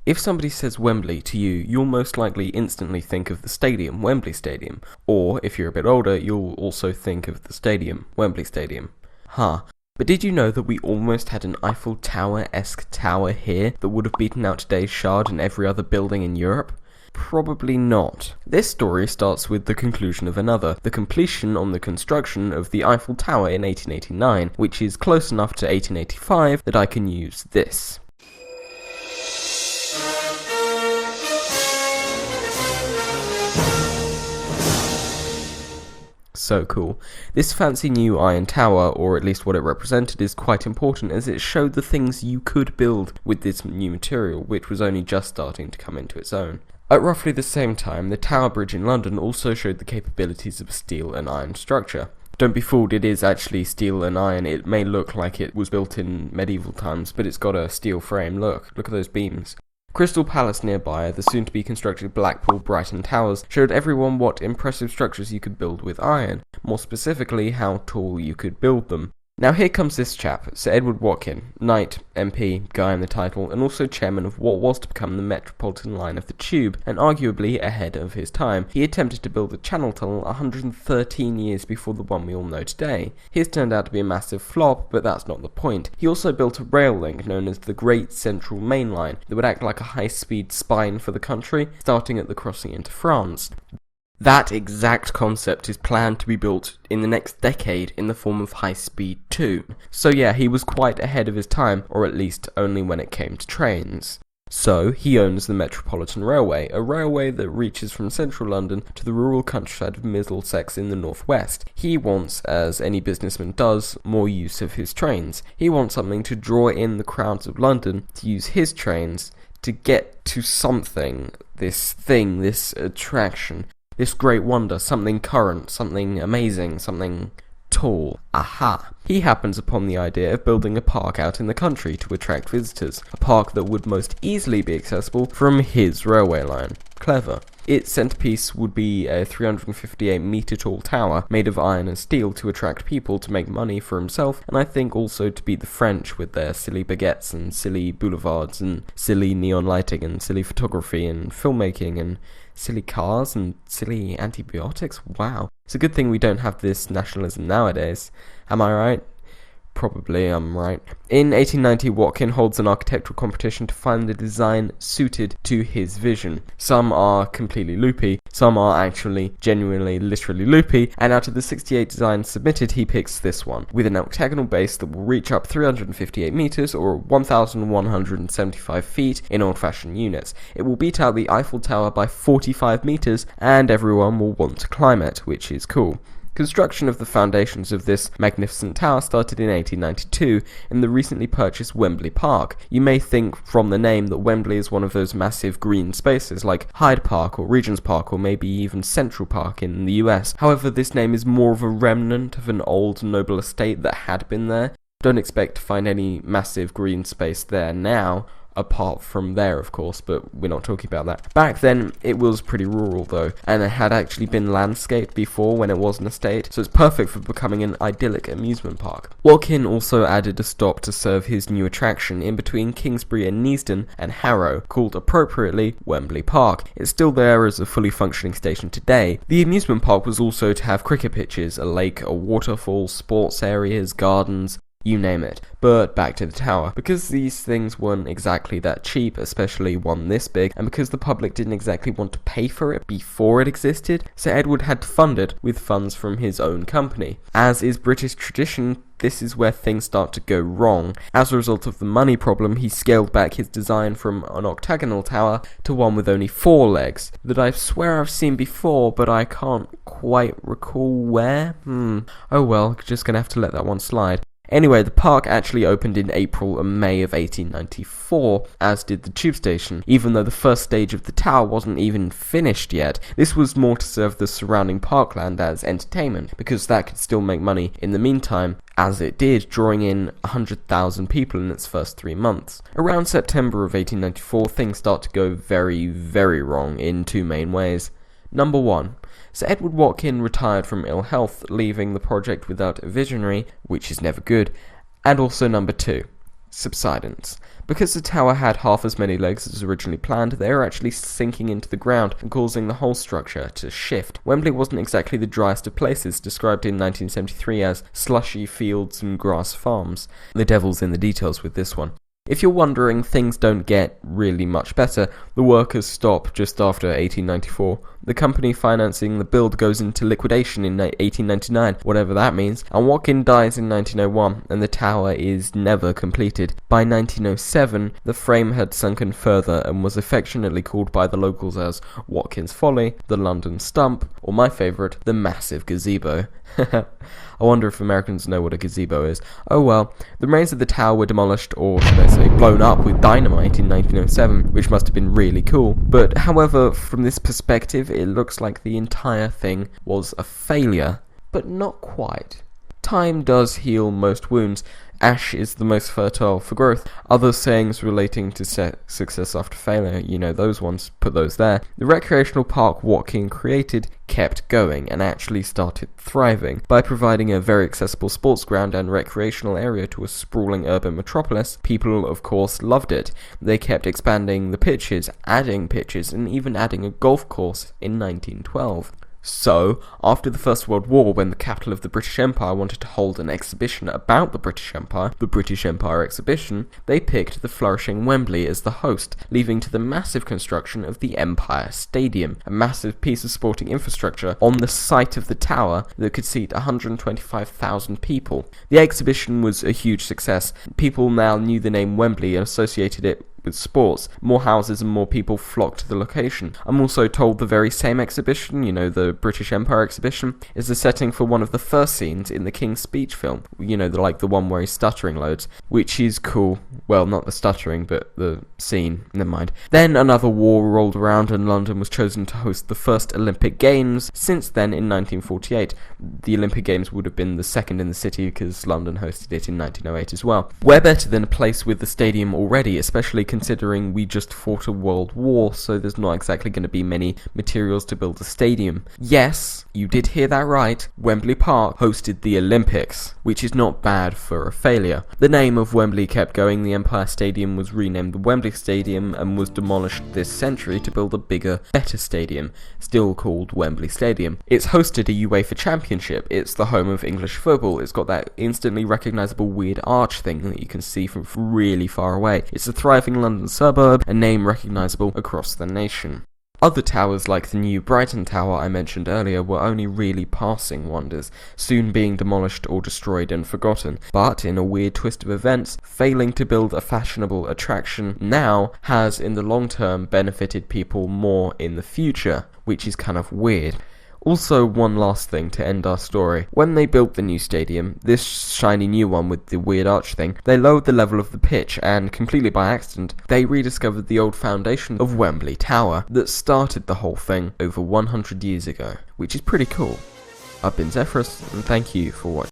If somebody says Wembley to you, you'll most likely instantly think of the stadium, Wembley Stadium. Or, if you're a bit older, you'll also think of the stadium, Wembley Stadium. But did you know that we almost had an Eiffel Tower-esque tower here that would have beaten out today's Shard and every other building in Europe? Probably not. This story starts with the conclusion of another, the completion on the construction of the Eiffel Tower in 1889, which is close enough to 1885 that I can use this. So cool. This fancy new iron tower, or at least what it represented, is quite important as it showed the things you could build with this new material, which was only just starting to come into its own. At roughly the same time, the Tower Bridge in London also showed the capabilities of a steel and iron structure. Don't be fooled, it is actually steel and iron. It may look like it was built in medieval times, but it's got a steel frame. Look at those beams. Crystal Palace nearby, the soon-to-be constructed Blackpool Brighton Towers, showed everyone what impressive structures you could build with iron, more specifically how tall you could build them. Now here comes this chap, Sir Edward Watkin, Knight, MP, guy in the title, and also chairman of what was to become the Metropolitan Line of the Tube, and arguably ahead of his time. He attempted to build a Channel Tunnel 113 years before the one we all know today. His turned out to be a massive flop, but that's not the point. He also built a rail link known as the Great Central Main Line that would act like a high-speed spine for the country, starting at the crossing into France. That exact concept is planned to be built in the next decade in the form of high-speed 2. So yeah, he was quite ahead of his time, or at least only when it came to trains. So, he owns the Metropolitan Railway, a railway that reaches from central London to the rural countryside of Middlesex in the northwest. He wants, as any businessman does, more use of his trains. He wants something to draw in the crowds of London to use his trains to get to something, this thing, this attraction. This great wonder, something current, something amazing, something tall. Aha! He happens upon the idea of building a park out in the country to attract visitors. A park that would most easily be accessible from his railway line. Clever. Its centrepiece would be a 358-metre tall tower made of iron and steel to attract people to make money for himself, and I think also to beat the French with their silly baguettes and silly boulevards and silly neon lighting and silly photography and filmmaking and silly cars and silly antibiotics. Wow. It's a good thing we don't have this nationalism nowadays. Am I right? Probably I'm right. In 1890, Watkin holds an architectural competition to find the design suited to his vision. Some are completely loopy, some are actually genuinely, literally loopy, and out of the 68 designs submitted, he picks this one, with an octagonal base that will reach up 358 metres or 1,175 feet in old-fashioned units. It will beat out the Eiffel Tower by 45 metres, and everyone will want to climb it, which is cool. Construction of the foundations of this magnificent tower started in 1892 in the recently purchased Wembley Park. You may think from the name that Wembley is one of those massive green spaces like Hyde Park or Regent's Park or maybe even Central Park in the US. However, this name is more of a remnant of an old noble estate that had been there. Don't expect to find any massive green space there now. Apart from there, of course, but we're not talking about that. Back then, it was pretty rural, though, and it had actually been landscaped before when it was an estate, so it's perfect for becoming an idyllic amusement park. Watkin also added a stop to serve his new attraction in between Kingsbury and Neasden and Harrow, called appropriately Wembley Park. It's still there as a fully functioning station today. The amusement park was also to have cricket pitches, a lake, a waterfall, sports areas, gardens, you name it. But back to the tower. Because these things weren't exactly that cheap, especially one this big, and because the public didn't exactly want to pay for it before it existed, Sir Edward had to fund it with funds from his own company. As is British tradition, this is where things start to go wrong. As a result of the money problem, he scaled back his design from an octagonal tower to one with only 4 legs, that I swear I've seen before, but I can't quite recall where. Oh well, just gonna have to let that one slide. Anyway, the park actually opened in April and May of 1894, as did the tube station, even though the first stage of the tower wasn't even finished yet. This was more to serve the surrounding parkland as entertainment, because that could still make money in the meantime, as it did, drawing in 100,000 people in its first 3 months. Around September of 1894, things start to go very, very wrong in 2 main ways. Number 1. Sir Edward Watkin retired from ill health, leaving the project without a visionary, which is never good. And also number 2. Subsidence. Because the tower had half as many legs as originally planned, they were actually sinking into the ground and causing the whole structure to shift. Wembley wasn't exactly the driest of places, described in 1973 as slushy fields and grass farms. The devil's in the details with this one. If you're wondering, things don't get really much better. The workers stop just after 1894. The company financing the build goes into liquidation in 1899, whatever that means, and Watkin dies in 1901, and the tower is never completed. By 1907, the frame had sunken further and was affectionately called by the locals as Watkin's Folly, the London Stump, or my favourite, the Massive Gazebo. I wonder if Americans know what a gazebo is. Oh well, the remains of the tower were demolished, or should I say blown up with dynamite in 1907, which must have been really cool. But however, from this perspective, it looks like the entire thing was a failure. But not quite. Time does heal most wounds. Ash is the most fertile for growth. Other sayings relating to success after failure, you know those ones, put those there. The recreational park Watkin created kept going and actually started thriving. By providing a very accessible sports ground and recreational area to a sprawling urban metropolis, people of course loved it. They kept expanding the pitches, adding pitches, and even adding a golf course in 1912. So, after the First World War, when the capital of the British Empire wanted to hold an exhibition about the British Empire Exhibition, they picked the flourishing Wembley as the host, leading to the massive construction of the Empire Stadium, a massive piece of sporting infrastructure on the site of the tower that could seat 125,000 people. The exhibition was a huge success. People now knew the name Wembley and associated it with sports. More houses and more people flocked to the location. I'm also told the very same exhibition, you know, the British Empire Exhibition, is the setting for one of the first scenes in the King's Speech film. You know, the one where he's stuttering loads, which is cool. Well, not the stuttering, but the scene. Never mind. Then another war rolled around and London was chosen to host the first Olympic Games. Since then, in 1948, the Olympic Games would have been the second in the city because London hosted it in 1908 as well. Where better than a place with the stadium already, especially considering we just fought a world war, so there's not exactly going to be many materials to build a stadium. Yes, you did hear that right, Wembley Park hosted the Olympics, which is not bad for a failure. The name of Wembley kept going. The Empire Stadium was renamed the Wembley Stadium and was demolished this century to build a bigger, better stadium, still called Wembley Stadium. It's hosted a UEFA Championship, it's the home of English football, it's got that instantly recognisable weird arch thing that you can see from really far away. It's a thriving London suburb, a name recognisable across the nation. Other towers like the new Brighton Tower I mentioned earlier were only really passing wonders, soon being demolished or destroyed and forgotten, but in a weird twist of events, failing to build a fashionable attraction now has in the long term benefited people more in the future, which is kind of weird. Also, one last thing to end our story. When they built the new stadium, this shiny new one with the weird arch thing, they lowered the level of the pitch and, completely by accident, they rediscovered the old foundation of Wembley Tower that started the whole thing over 100 years ago, which is pretty cool. I've been Zephyros, and thank you for watching.